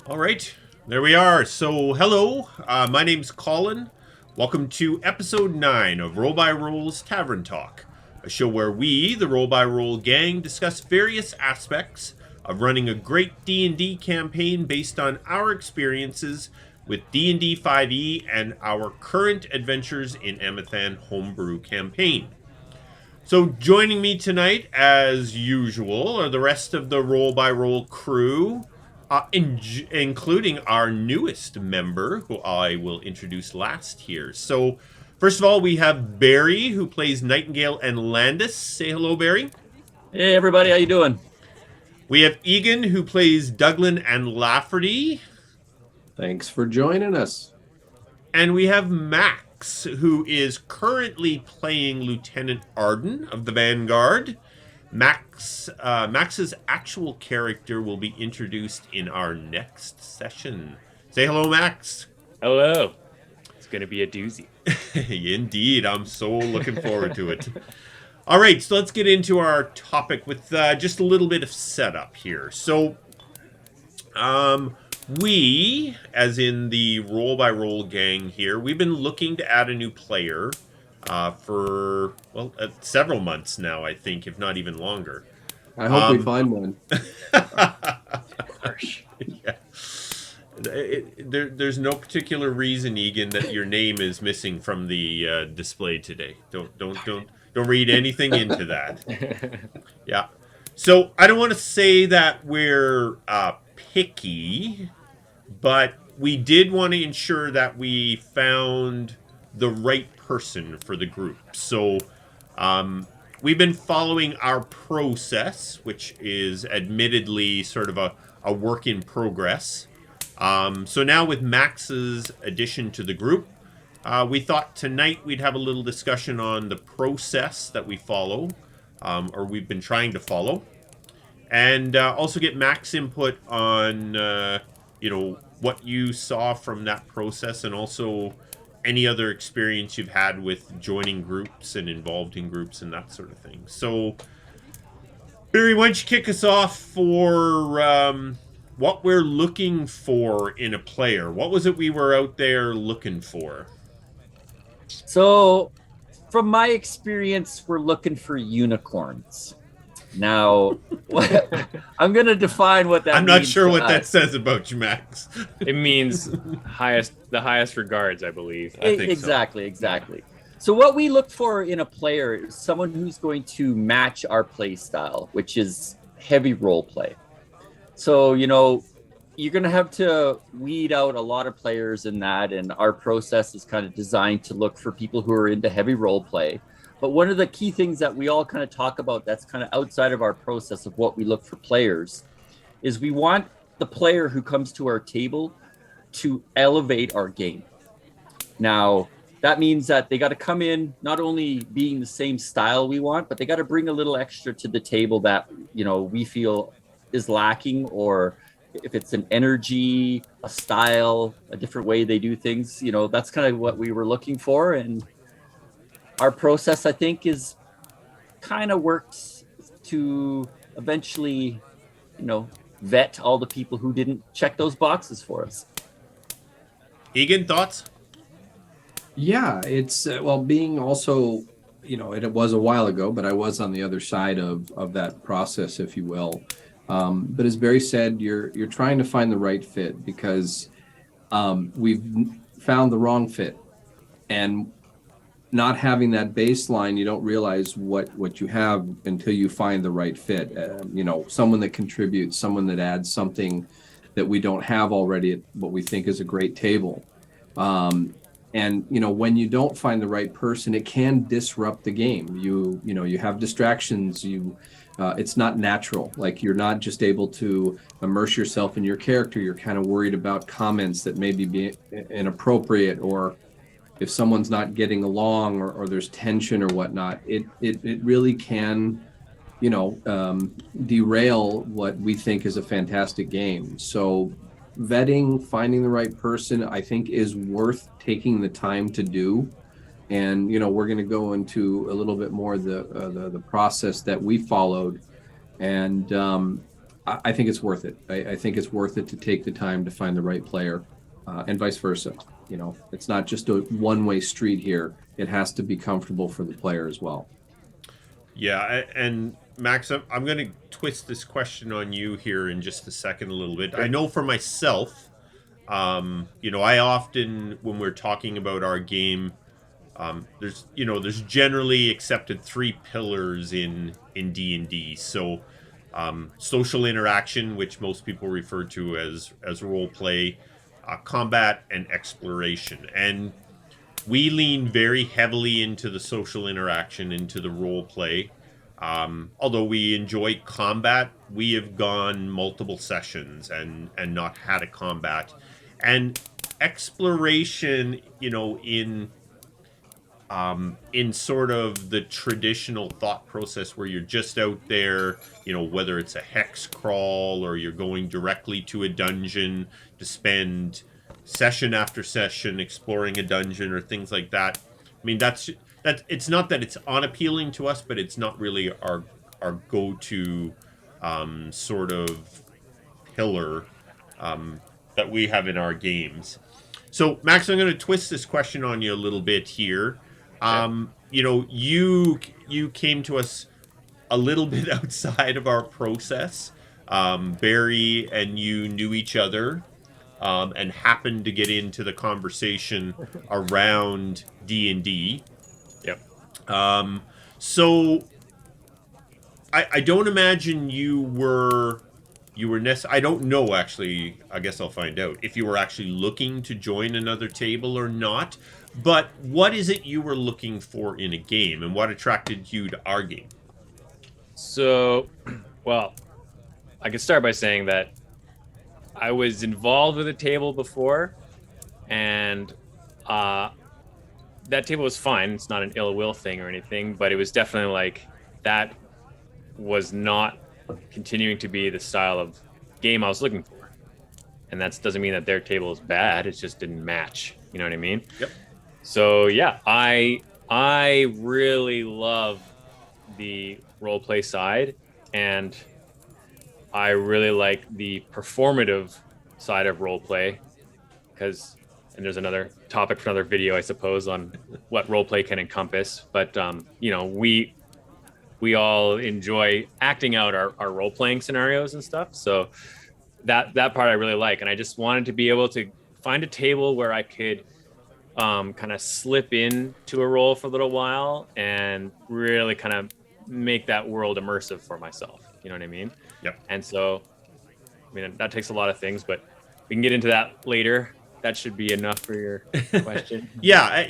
All right, there we are. So, hello, my name's Colin. Welcome to episode 9 of Roll by Roll's Tavern Talk, a show where we, the Roll by Roll gang, discuss various aspects of running a great D&D campaign based on our experiences with D&D 5e and our current adventures in Emathan homebrew campaign. So, joining me tonight, as usual, are the rest of the Roll by Roll crew, including our newest member, who I will introduce last here. So, first of all, we have Barry, who plays Nightingale and Landis. Say hello, Barry. Hey everybody, how you doing? We have Egan, who plays Douglin and Lafferty. Thanks for joining us. And we have Max, who is currently playing Lieutenant Arden of the Vanguard. Max's actual character will be introduced in our next session. Say hello, Max. Hello. It's going to be a doozy. Indeed, I'm so looking forward to it. All right, so let's get into our topic with just a little bit of setup here. So, we, as in the Roll by Roll gang here, we've been looking to add a new player for, several months now, I think, if not even longer. I hope we find one. Harsh. Yeah. There's no particular reason, Egan, that your name is missing from the display today. Don't read anything into that. Yeah. So I don't want to say that we're picky, but we did want to ensure that we found the right person for the group. So we've been following our process, which is admittedly sort of a work in progress. So now with Max's addition to the group, we thought tonight we'd have a little discussion on the process that we follow, or we've been trying to follow, and also get Max input on, what you saw from that process, and also any other experience you've had with joining groups and involved in groups and that sort of thing. So, Barry, why don't you kick us off for what we're looking for in a player? What was it we were out there looking for? So, from my experience, we're looking for unicorns. Now, I'm going to define what that I'm means. not sure what that says about you, Max. It means the highest regards, I believe. I think Exactly. So, what we look for in a player is someone who's going to match our play style, which is heavy role play. So, you're going to have to weed out a lot of players in that. And our process is kind of designed to look for people who are into heavy role play. But one of the key things that we all kind of talk about that's kind of outside of our process of what we look for players is we want the player who comes to our table to elevate our game. Now, that means that they got to come in not only being the same style we want, but they got to bring a little extra to the table that, we feel is lacking, or if it's an energy, a style, a different way they do things, that's kind of what we were looking for. And our process, I think, is kind of works to eventually, vet all the people who didn't check those boxes for us. Egan, thoughts? Yeah, it's being also, it was a while ago, but I was on the other side of that process, if you will. But as Barry said, you're trying to find the right fit, because we've found the wrong fit, and not having that baseline, you don't realize what you have until you find the right fit. Someone that contributes, someone that adds something that we don't have already at what we think is a great table. And when you don't find the right person, it can disrupt the game. You have distractions. It's not natural. Like, you're not just able to immerse yourself in your character. You're kind of worried about comments that may be inappropriate, or if someone's not getting along, or there's tension or whatnot. It really can, derail what we think is a fantastic game. So vetting, finding the right person, I think, is worth taking the time to do. And we're going to go into a little bit more the process that we followed. And I think it's worth it. I think it's worth it to take the time to find the right player, and vice versa. You know, it's not just a one-way street here. It has to be comfortable for the player as well. Yeah, and Max, I'm going to twist this question on you here in just a second, a little bit. I know for myself, I often, when we're talking about our game, there's generally accepted three pillars in D&D. So, social interaction, which most people refer to as role play, combat, and exploration. And we lean very heavily into the social interaction, into the role play. Although we enjoy combat, we have gone multiple sessions and not had a combat. And exploration, in sort of the traditional thought process where you're just out there, whether it's a hex crawl or you're going directly to a dungeon to spend session after session exploring a dungeon or things like that. I mean, that it's not that it's unappealing to us, but it's not really our go-to sort of pillar that we have in our games. So, Max, I'm going to twist this question on you a little bit here. You came to us a little bit outside of our process. Barry and you knew each other, and happened to get into the conversation around D&D. Yep. So I don't imagine I don't know, actually. I guess I'll find out if you were actually looking to join another table or not. But what is it you were looking for in a game, and what attracted you to our game? So, well, I can start by saying that I was involved with a table before, and that table was fine. It's not an ill will thing or anything, but it was definitely like that was not continuing to be the style of game I was looking for. And that doesn't mean that their table is bad. It just didn't match. You know what I mean? Yep. So yeah, I really love the role play side, and I really like the performative side of role play because, and there's another topic for another video, I suppose, on what role play can encompass. But we all enjoy acting out our role playing scenarios and stuff. So that part I really like, and I just wanted to be able to find a table where I could kind of slip into a role for a little while and really kind of make that world immersive for myself. You know what I mean? Yep. And so, I mean, that takes a lot of things, but we can get into that later. That should be enough for your question. Yeah,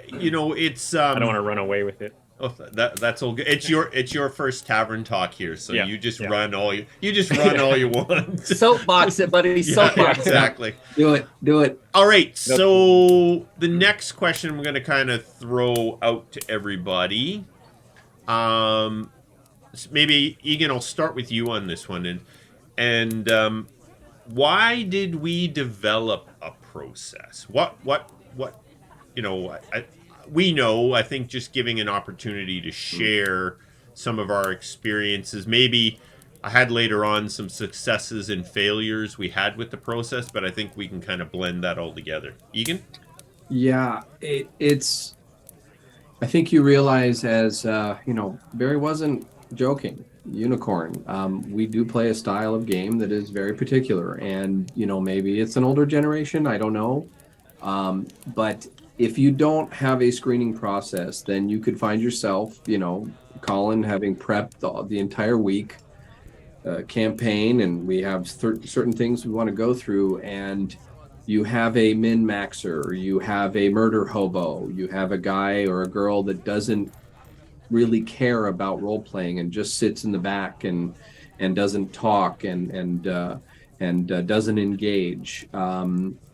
it's. I don't want to run away with it. Oh, that's all good. It's your first tavern talk here, so Yeah. you just Yeah. run all you want. Soapbox it, buddy. Yeah, Soapbox it. exactly. Do it. All right, so the next question I'm going to kind of throw out to everybody. Maybe Egan, I'll start with you on this one, and why did we develop a process? What I think just giving an opportunity to share some of our experiences. Maybe I had later on some successes and failures we had with the process, but I think we can kind of blend that all together. Egan? Yeah, it's. I think you realize, as Barry wasn't joking. Unicorn. We do play a style of game that is very particular, and maybe it's an older generation. I don't know, but if you don't have a screening process, then you could find yourself, Colin having prepped the entire week campaign, and we have certain things we want to go through, and you have a min-maxer, you have a murder hobo, you have a guy or a girl that doesn't really care about role playing and just sits in the back and doesn't talk and doesn't engage,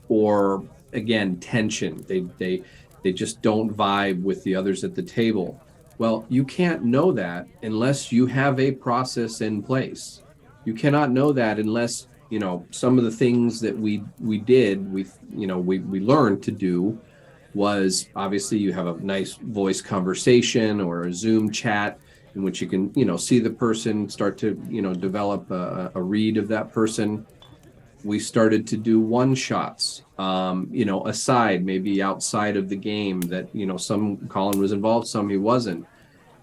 or again, tension. They just don't vibe with the others at the table. Well, you can't know that unless you have a process in place. You cannot know that unless some of the things that we learned to do was, obviously, you have a nice voice conversation or a Zoom chat in which you can, see the person, start to, develop a read of that person. We started to do one shots, aside, maybe outside of the game, that, some Colin was involved, some he wasn't.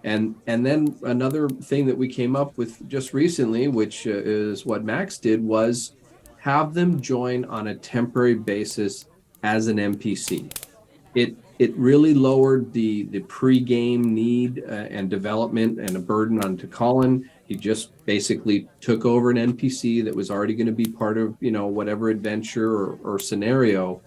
And then another thing that we came up with just recently, which is what Max did, was have them join on a temporary basis as an NPC. It really lowered the pre-game need and development and a burden onto Colin. He just basically took over an NPC that was already going to be part of, whatever adventure or scenario,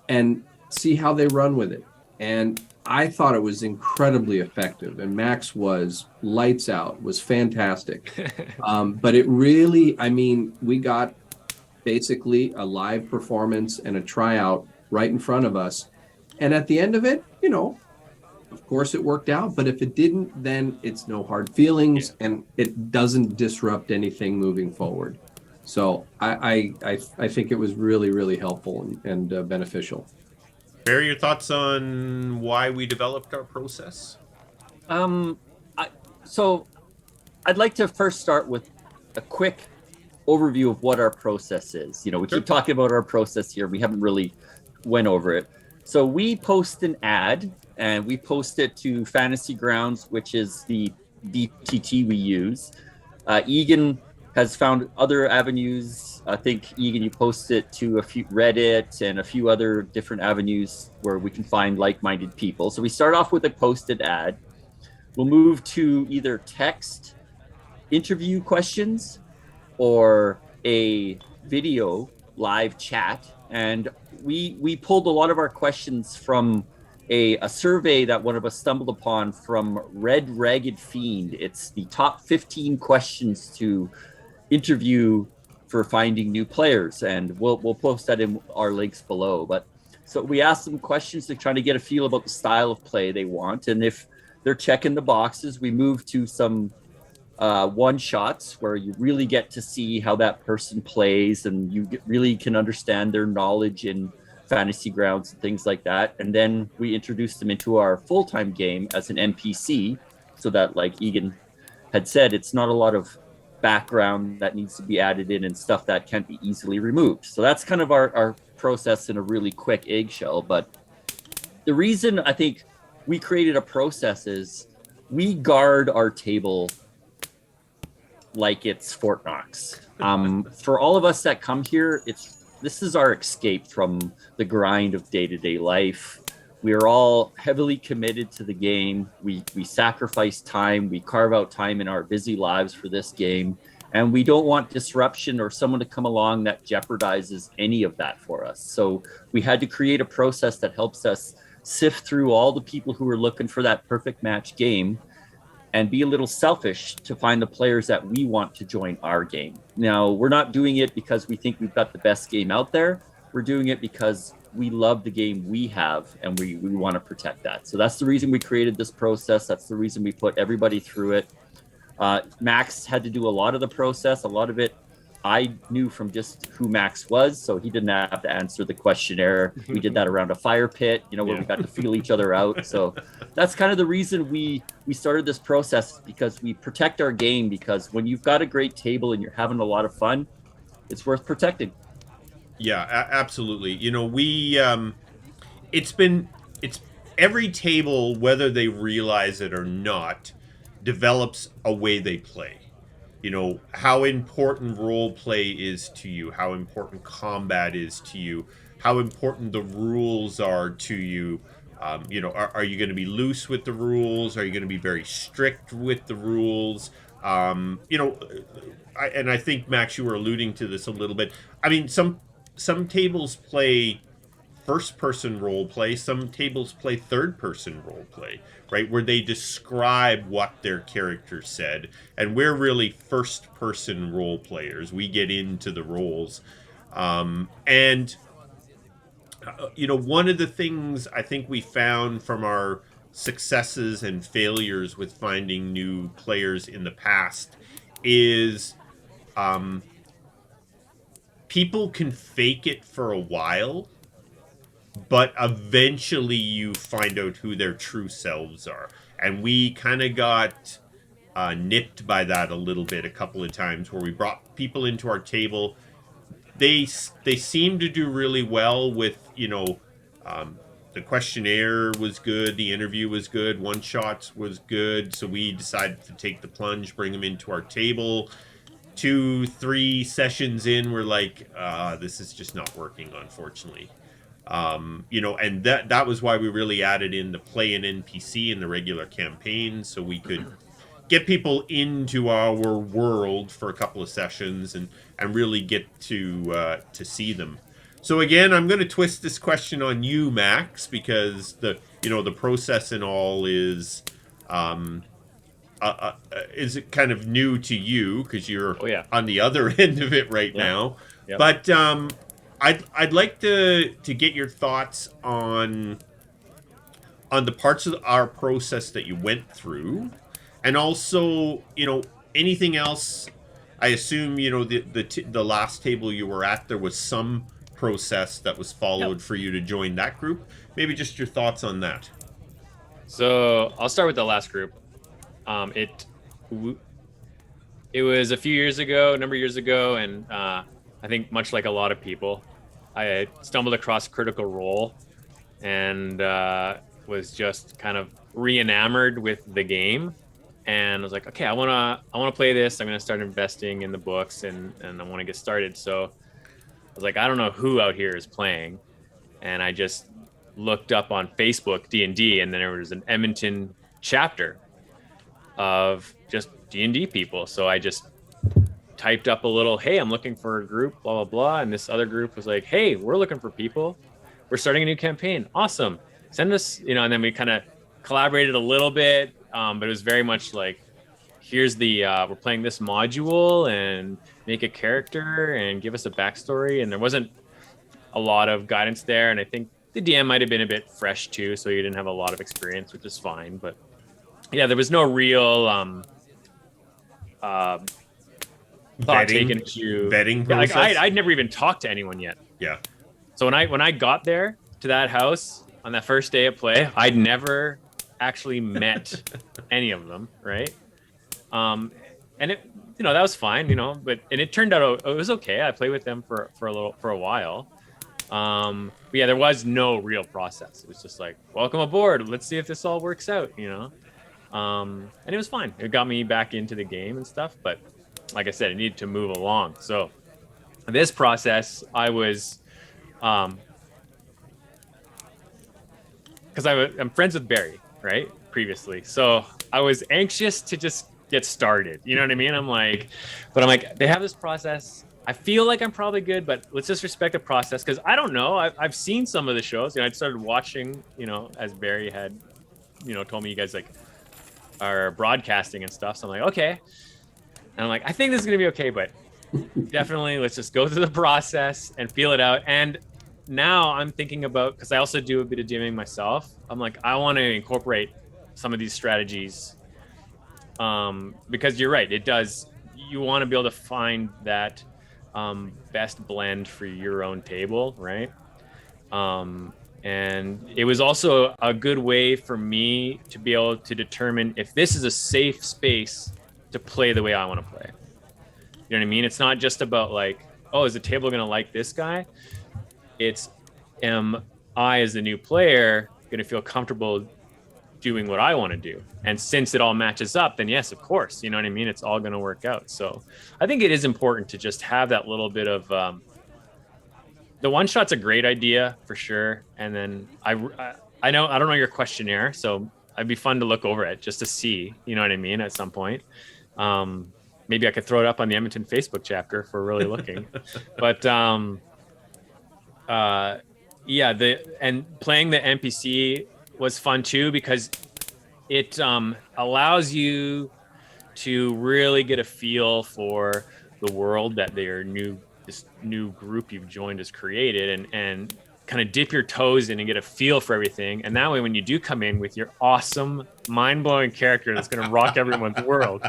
and see how they run with it. And I thought it was incredibly effective. And Max was lights out, was fantastic. But it really, I mean, we got basically a live performance and a tryout right in front of us. And at the end of it, of course it worked out. But if it didn't, then it's no hard feelings and it doesn't disrupt anything moving forward. So I think it was really, really helpful and beneficial. Barry, your thoughts on why we developed our process? Um, I, so I'd like to first start with a quick overview of what our process is. We Sure. keep talking about our process here. We haven't really went over it. So we post an ad and we post it to Fantasy Grounds, which is the DTT we use. Egan has found other avenues. I think Egan, you post it to a few Reddit and a few other different avenues where we can find like-minded people. So we start off with a posted ad. We'll move to either text interview questions or a video live chat. And we pulled a lot of our questions from a survey that one of us stumbled upon from Red Ragged Fiend. It's the top 15 questions to interview for finding new players, and we'll post that in our links below. But so we asked them questions to try to get a feel about the style of play they want, and if they're checking the boxes, we move to some one shots where you really get to see how that person plays and you really can understand their knowledge in fantasy grounds and things like that. And then we introduce them into our full-time game as an NPC so that, like Egan had said, it's not a lot of background that needs to be added in and stuff that can't be easily removed. So that's kind of our process in a really quick eggshell. But the reason I think we created a process is we guard our table like it's Fort Knox. For all of us that come here, this is our escape from the grind of day-to-day life. We are all heavily committed to the game. We sacrifice time. We carve out time in our busy lives for this game. And we don't want disruption or someone to come along that jeopardizes any of that for us. So we had to create a process that helps us sift through all the people who are looking for that perfect match game and be a little selfish to find the players that we want to join our game. Now, we're not doing it because we think we've got the best game out there. We're doing it because we love the game we have and we want to protect that. So that's the reason we created this process. That's the reason we put everybody through it. Max had to do a lot of the process. A lot of it I knew from just who Max was, so he didn't have to answer the questionnaire. We did that around a fire pit, where we got to feel each other out. So that's kind of the reason we started this process, because we protect our game, because when you've got a great table and you're having a lot of fun, it's worth protecting. Yeah, absolutely. It's every table, whether they realize it or not, develops a way they play. How important role play is to you, how important combat is to you, how important the rules are to you. Are you going to be loose with the rules? Are you going to be very strict with the rules? And I think, Max, you were alluding to this a little bit. I mean, some tables play first person role play, some tables play third person role play, right, where they describe what their character said, and we're really first person role players. We get into the roles. And one of the things I think we found from our successes and failures with finding new players in the past is people can fake it for a while, but eventually you find out who their true selves are. And we kind of got nipped by that a little bit a couple of times, where we brought people into our table. They seemed to do really well with, the questionnaire was good, the interview was good, one shots was good, so we decided to take the plunge, bring them into our table. 2-3 sessions in, we're like, this is just not working, unfortunately. And that was why we really added in the play an NPC in the regular campaign, so we could get people into our world for a couple of sessions and really get to see them. So again, I'm going to twist this question on you, Max, because the process and all is kind of new to you because you're on the other end of it right now. Yep. But I'd like to get your thoughts on the parts of our process that you went through, and also anything else. I assume the last table you were at, there was some process that was followed for you to join that group. Maybe just your thoughts on that. So I'll start with the last group. It was a number of years ago, and I think much like a lot of people, I stumbled across Critical Role and was just kind of re-enamored with the game, and I was like, okay, I wanna play this. I'm gonna start investing in the books, and I want to get started. So I was like, I don't know who out here is playing, and I just looked up on Facebook D&D, and then there was an Edmonton chapter of just D&D people. So I just typed up a little, hey, I'm looking for a group, blah, blah, blah. And this other group was like, hey, we're looking for people. We're starting a new campaign. Awesome. Send us, and then we kind of collaborated a little bit. But it was very much like, here's we're playing this module and make a character and give us a backstory. And there wasn't a lot of guidance there. And I think the DM might have been a bit fresh too. So you didn't have a lot of experience, which is fine. But yeah, there was no real thought taken to vetting process. Like I'd never even talked to anyone yet. Yeah. So when I got there to that house on that first day of play, I'd never actually met any of them, right? And it, that was fine, but it turned out it was okay. I played with them for a while. But yeah, there was no real process. It was just like, welcome aboard. Let's see if this all works out, and it was fine. It got me back into the game and stuff, but like I said, it needed to move along. So this process, I was, because I'm friends with Barry, right? Previously. So I was anxious to just get started. You know what I mean? I'm like, they have this process. I feel like I'm probably good, but let's just respect the process. Cause I don't know. I've seen some of the shows, I'd started watching, as Barry had, told me you guys are broadcasting and stuff. So I'm like, okay. And I'm like, I think this is going to be okay, but definitely let's just go through the process and feel it out. And now I'm thinking about, because I also do a bit of DMing myself. I'm like, I want to incorporate some of these strategies because you're right. It does. You want to be able to find that best blend for your own table, right? And it was also a good way for me to be able to determine if this is a safe space to play the way I want to play. You know what I mean? It's not just about like, oh, is the table going to like this guy? It's, am I, as the new player, going to feel comfortable doing what I want to do? And since it all matches up, then yes, of course, you know what I mean? It's all going to work out. So I think it is important to just have that little bit of, the one shot's a great idea for sure. And then I don't know your questionnaire, so it'd be fun to look over it just to see, you know what I mean, at some point. Maybe I could throw it up on the Edmonton Facebook chapter for really looking. But yeah, and playing the NPC was fun too, because it allows you to really get a feel for the world that this new group you've joined has created, and kind of dip your toes in and get a feel for everything. And that way, when you do come in with your awesome, mind-blowing character that's going to rock everyone's world,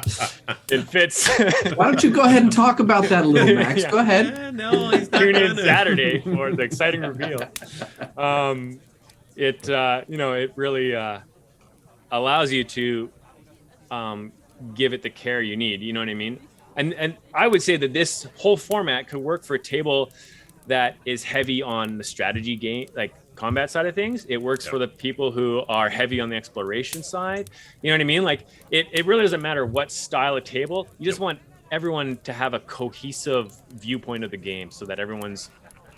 it fits. Why don't you go ahead and talk about that a little, Max? Yeah. Go ahead. No, he's not Tune in gonna. Saturday for the exciting reveal. It really allows you to give it the care you need. You know what I mean? And I would say that this whole format could work for a table that is heavy on the strategy game, like combat side of things. It works Yeah. for the people who are heavy on the exploration side. You know what I mean? Like it really doesn't matter what style of table. You just want everyone to have a cohesive viewpoint of the game so that everyone's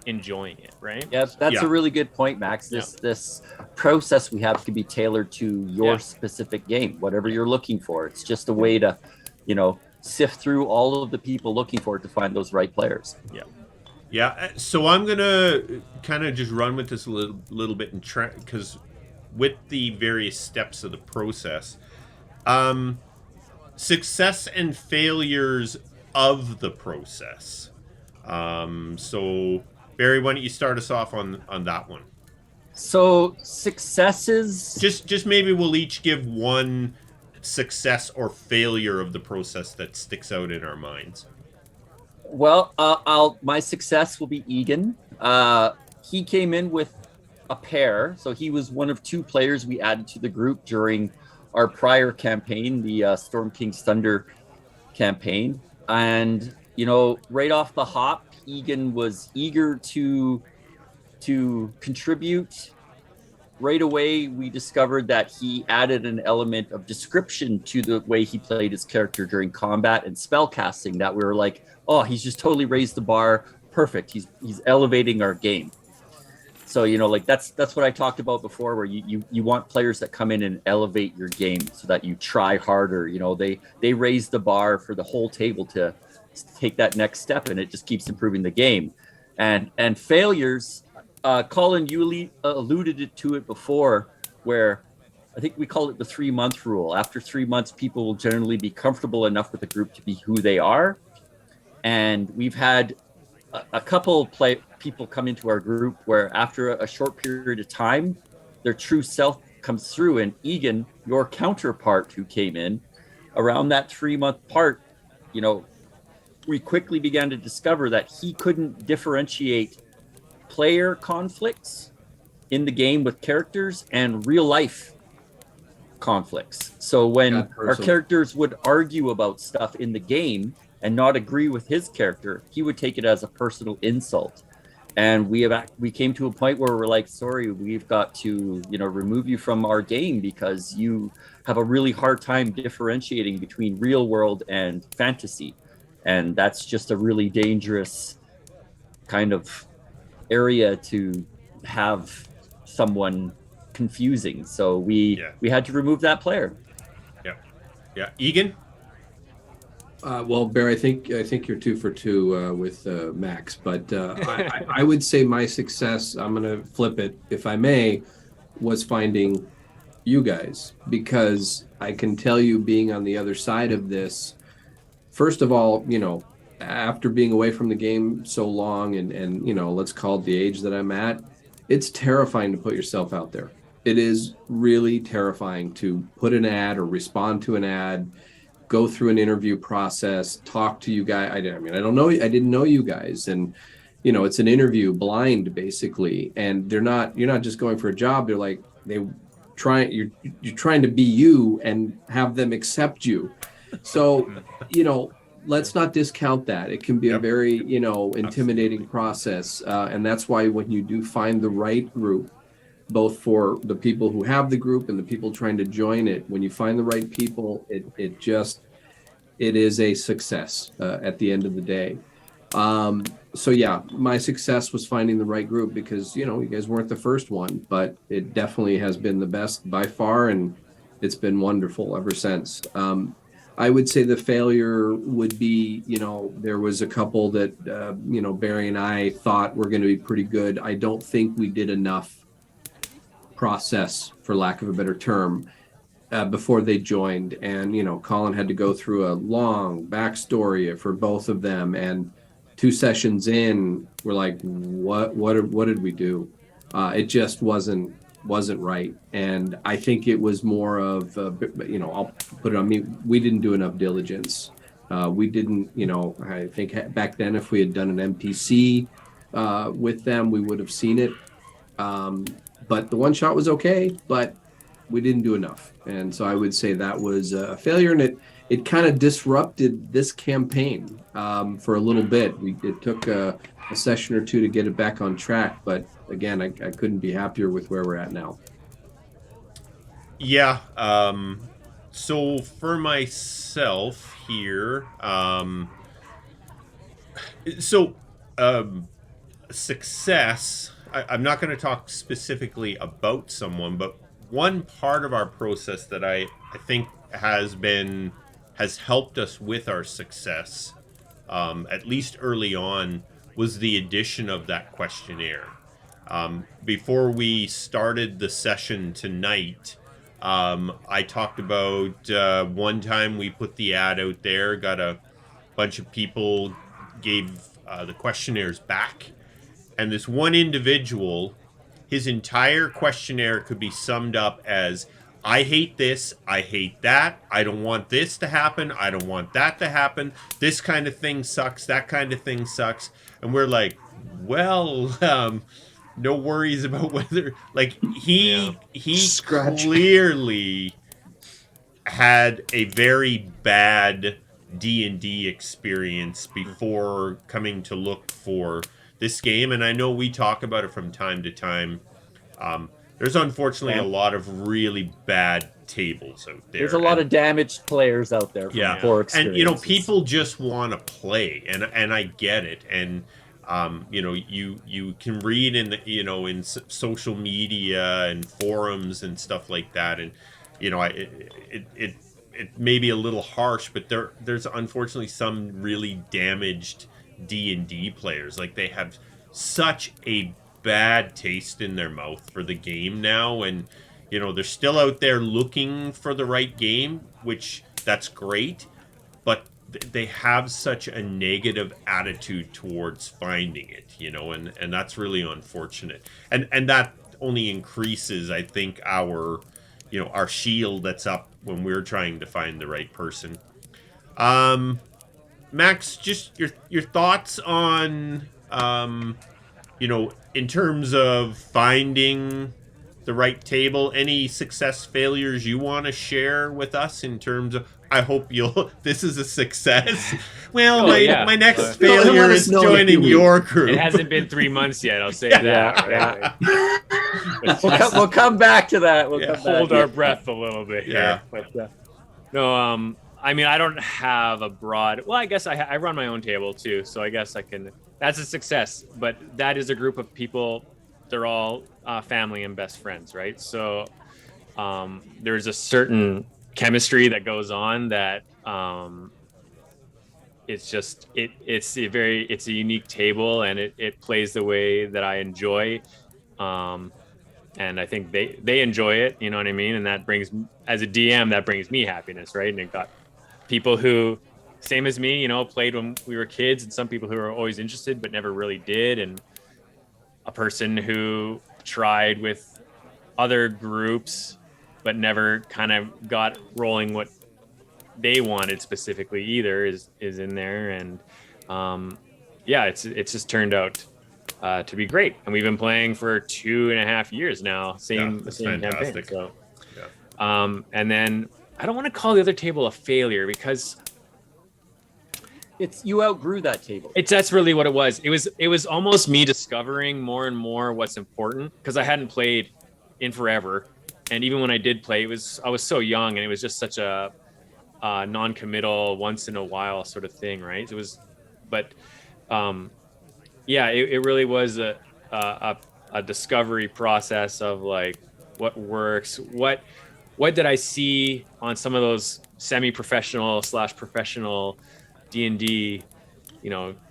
enjoying it, right? Yeah, that's Yeah. a really good point, Max. Yeah. This process we have can be tailored to your Yeah. specific game, whatever Yeah. you're looking for. It's just a way to, sift through all of the people looking for it to find those right players. Yeah. Yeah, so I'm gonna kind of just run with this a little bit and try, because with the various steps of the process, success and failures of the process. So Barry, why don't you start us off on that one? So successes. Just maybe we'll each give one success or failure of the process that sticks out in our minds. Well, my success will be Egan. He came in with a pair, so he was one of two players we added to the group during our prior campaign, the Storm King's Thunder campaign. And right off the hop, Egan was eager to contribute. Right away, we discovered that he added an element of description to the way he played his character during combat and spell casting that we were like, oh, he's just totally raised the bar. Perfect. He's elevating our game. So, like that's what I talked about before, where you want players that come in and elevate your game so that you try harder. They raise the bar for the whole table to take that next step, and it just keeps improving the game. And failures, Colin, you alluded to it before, where I think we call it the 3-month rule. After 3 months, people will generally be comfortable enough with the group to be who they are. And we've had a couple people come into our group where after a short period of time, their true self comes through. And Egan, your counterpart who came in around that 3-month part, we quickly began to discover that he couldn't differentiate player conflicts in the game with characters and real life conflicts. So when our characters would argue about stuff in the game and not agree with his character, he would take it as a personal insult. And we came to a point where we're like, sorry, we've got to remove you from our game because you have a really hard time differentiating between real world and fantasy. And that's just a really dangerous kind of area to have someone confusing. So we had to remove that player. Yeah. Egan? Well, Bear, I think you're 2 for 2 with Max, but I would say my success, I'm going to flip it, if I may, was finding you guys, because I can tell you, being on the other side of this, first of all, after being away from the game so long and let's call it the age that I'm at, it's terrifying to put yourself out there. It is really terrifying to put an ad or respond to an ad, go through an interview process, talk to you guys. I didn't know you guys. And, it's an interview blind basically. And you're not just going for a job. They're like, you're trying to be you and have them accept you. So, let's not discount that. It can be a very, intimidating process. And that's why when you do find the right group, both for the people who have the group and the people trying to join it, when you find the right people, it is a success at the end of the day. So yeah, my success was finding the right group, because, you guys weren't the first one, but it definitely has been the best by far. And it's been wonderful ever since. I would say the failure would be, there was a couple that, Barry and I thought were going to be pretty good. I don't think we did enough process, for lack of a better term, before they joined. And, Colin had to go through a long backstory for both of them. And 2 sessions in, we're like, what did we do? It just wasn't right. And I think it was more of, I'll put it on me. We didn't do enough diligence. We didn't, I think back then, if we had done an NPC with them, we would have seen it. But the one shot was okay. But we didn't do enough. And so I would say that was a failure, and it kind of disrupted this campaign for a little bit. It took a session or two to get it back on track, but again, I couldn't be happier with where we're at now. Yeah. So for myself here, so success. I'm not going to talk specifically about someone, but one part of our process that I think has helped us with our success, at least early on, was the addition of that questionnaire. Before we started the session tonight, I talked about one time we put the ad out there, got a bunch of people, gave the questionnaires back, and this one individual, his entire questionnaire could be summed up as, I hate this, I hate that, I don't want this to happen, I don't want that to happen, this kind of thing sucks, that kind of thing sucks. And we're like, well, no worries about whether, like, he Scratch. clearly had a very bad D&D experience before coming to look for this game, and I know we talk about it from time to time. There's unfortunately a lot of really bad tables out there. There's a lot of damaged players out there from poor experiences. And people just want to play, and I get it. And you can read in in social media and forums and stuff like that, and it may be a little harsh, but there's unfortunately some really damaged D&D players. Like, they have such a bad taste in their mouth for the game now, and they're still out there looking for the right game, which that's great, but they have such a negative attitude towards finding it, and that's really unfortunate, and that only increases, I think, our shield that's up when we're trying to find the right person. Max, just your thoughts on in terms of finding the right table, any success failures you want to share with us in terms of, I hope this is a success. Well, my next failure is joining your group. It hasn't been 3 months yet, I'll say that. Right? We'll come back to that. We'll hold our breath a little bit here. Yeah. But, no, I mean, I don't have a broad, well, I guess I run my own table too, so I guess I can, that's a success, but that is a group of people, they're all family and best friends, right? So there's a certain chemistry that goes on that it's just it's a unique table, and it plays the way that I enjoy, and I think they enjoy it, you know what I mean? And that brings, as a DM, that brings me happiness, right? And it got people who, same as me, played when we were kids, and some people who are always interested but never really did, and a person who tried with other groups but never kind of got rolling what they wanted specifically either is in there. And it's just turned out to be great, and we've been playing for 2.5 years now, the same campaign. So and then I don't want to call the other table a failure, because you outgrew that table. That's really what it was. It was almost me discovering more and more what's important, because I hadn't played in forever, and even when I did play, I was so young, and it was just such a non-committal, once in a while sort of thing, right? It was, but it really was a discovery process of like what works, what did I see on some of those semi-professional / professional D&D,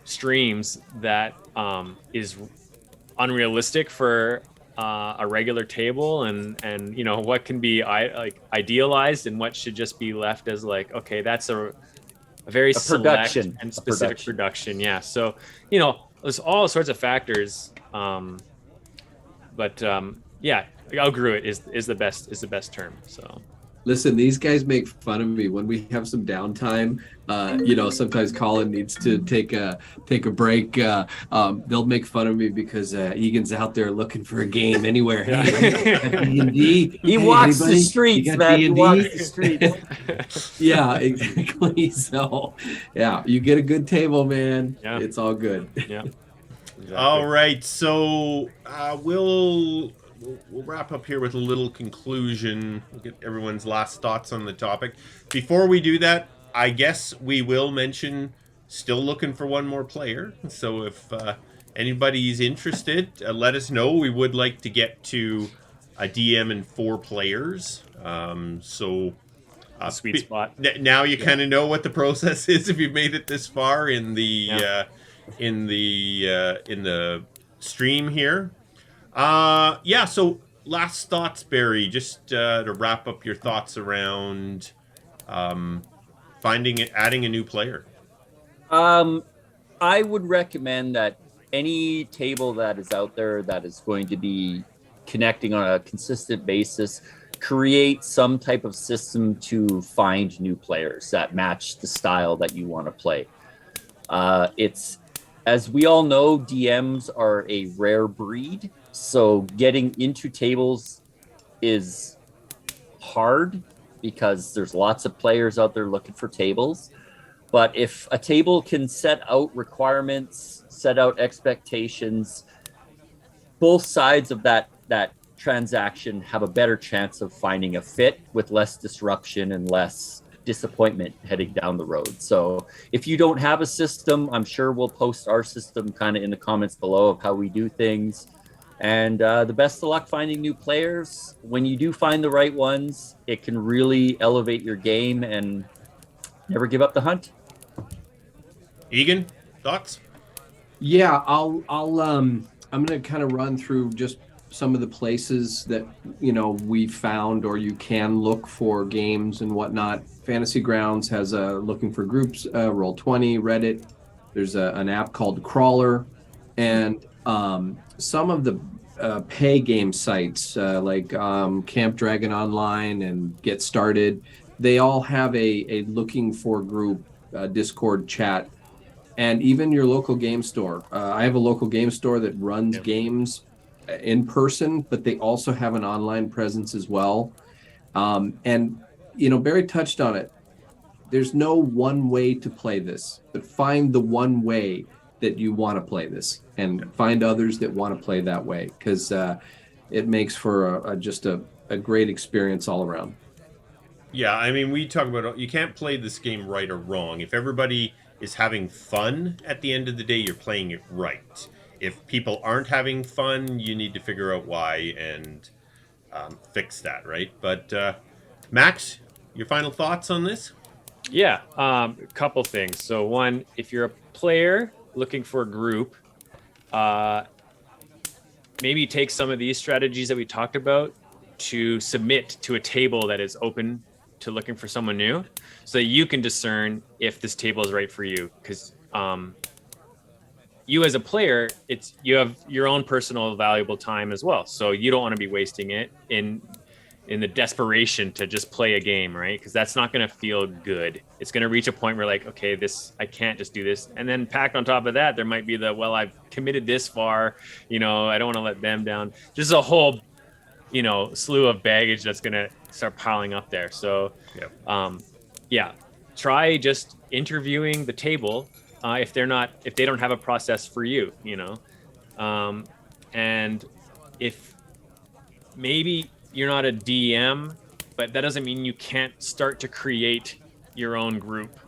streams that is unrealistic for a regular table, and what can be idealized, and what should just be left as like, okay, that's a very select and specific production. Yeah. So, there's all sorts of factors. Outgrew it is the best term. So Listen, these guys make fun of me when we have some downtime. Sometimes Colin needs to take a break. They'll make fun of me because Egan's out there looking for a game anywhere. Yeah. Hey, anybody got D&D? He Hey, walks the anybody? You streets, got man. He walks D&D? the streets. Yeah, exactly. So, yeah, you get a good table, man. Yeah. It's all good. Yeah. Exactly. All right, so we'll wrap up here with a little conclusion. We'll get everyone's last thoughts on the topic. Before we do that, I guess we will mention still looking for one more player. So if anybody's interested, let us know. We would like to get to a DM and 4 players. Sweet spot. Now you kind of know what the process is if you've made it this far in the in the stream here. So last thoughts, Barry, just to wrap up your thoughts around adding a new player. I would recommend that any table that is out there that is going to be connecting on a consistent basis, create some type of system to find new players that match the style that you want to play. It's, as we all know, DMs are a rare breed, so getting into tables is hard because there's lots of players out there looking for tables. But if a table can set out requirements, set out expectations, both sides of that transaction have a better chance of finding a fit with less disruption and less disappointment heading down the road. So if you don't have a system, I'm sure we'll post our system kind of in the comments below of how we do things. And the best of luck finding new players. When you do find the right ones, it can really elevate your game, and never give up the hunt. Egan, thoughts? Yeah, I'm gonna kind of run through just some of the places that we found, or you can look for games and whatnot. Fantasy Grounds has a looking for groups, Roll20, Reddit. There's an app called Crawler, and some of the pay game sites like Camp Dragon Online and Get Started. They all have a looking for group Discord chat, and even your local game store. I have a local game store that runs games in person, but they also have an online presence as well. And Barry touched on it. There's no one way to play this, but find the one way that you want to play this, and find others that want to play that way, because it makes for just a great experience all around. Yeah, I mean, we talk about you can't play this game right or wrong. If everybody is having fun at the end of the day, you're playing it right. If people aren't having fun, you need to figure out why and fix that, right? But Max, your final thoughts on this? Yeah, a couple things. So one, if you're a player looking for a group, maybe take some of these strategies that we talked about to submit to a table that is open to looking for someone new, so that you can discern if this table is right for you. Because you as a player, you have your own personal valuable time as well, so you don't want to be wasting it in the desperation to just play a game, right? Because that's not going to feel good. It's going to reach a point where like, okay, I can't just do this. And then packed on top of that, there might be well, I've committed this far, I don't want to let them down. Just a whole, slew of baggage that's going to start piling up there. So, try just interviewing the table if they don't have a process for you, and if maybe you're not a DM, but that doesn't mean you can't start to create your own group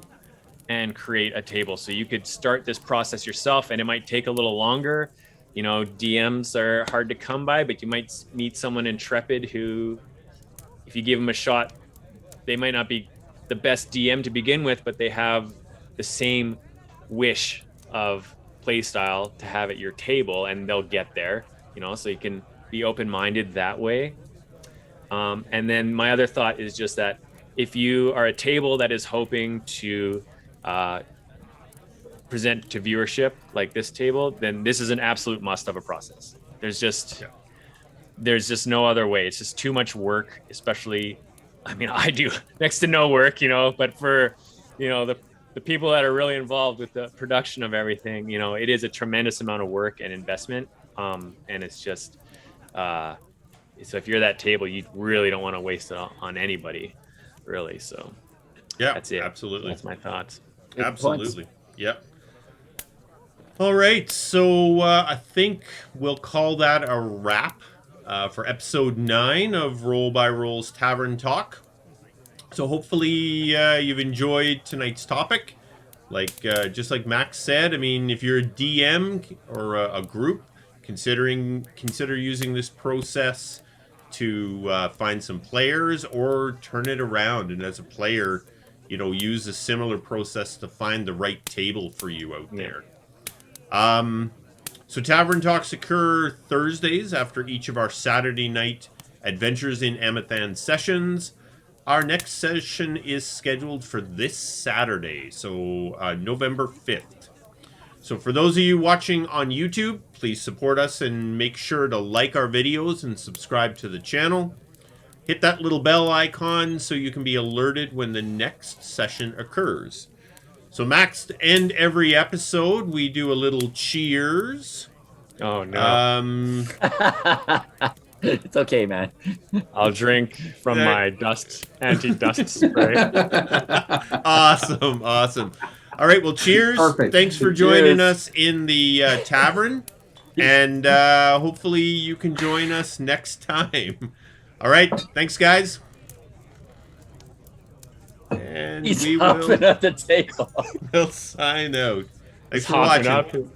and create a table. So you could start this process yourself, and it might take a little longer. DMs are hard to come by, but you might meet someone intrepid who, if you give them a shot, they might not be the best DM to begin with, but they have the same wish of play style to have at your table, and they'll get there, so you can be open-minded that way. And then my other thought is just that if you are a table that is hoping to present to viewership like this table, then this is an absolute must of a process. There's just no other way. It's just too much work, especially I mean, I do next to no work, but for, the people that are really involved with the production of everything, it is a tremendous amount of work and investment. And it's just, uh, so if you're that table, you really don't want to waste it on anybody, really. So Yeah, that's it. absolutely. That's my thoughts. Good points. Absolutely. Yep. All right. So I think we'll call that a wrap for episode 9 of Roll by Roll's Tavern Talk. So hopefully you've enjoyed tonight's topic. Like just like Max said, I mean, if you're a DM or a group, consider using this process to find some players, or turn it around and as a player, use a similar process to find the right table for you out there. So Tavern Talks occur Thursdays after each of our Saturday night Adventures in Emathan sessions. Our next session is scheduled for this Saturday, so November 5th. So for those of you watching on YouTube, please support us and make sure to like our videos and subscribe to the channel. Hit that little bell icon so you can be alerted when the next session occurs. So Max, to end every episode, we do a little cheers. Oh, no. It's okay, man. I'll drink from my anti-dust spray. Awesome. All right, well, cheers. Perfect. Thanks for joining Cheers. us in the tavern, and hopefully you can join us next time. All right, thanks, guys. And He's we hopping at the table. will sign out. Thanks He's for hopping watching.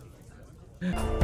up.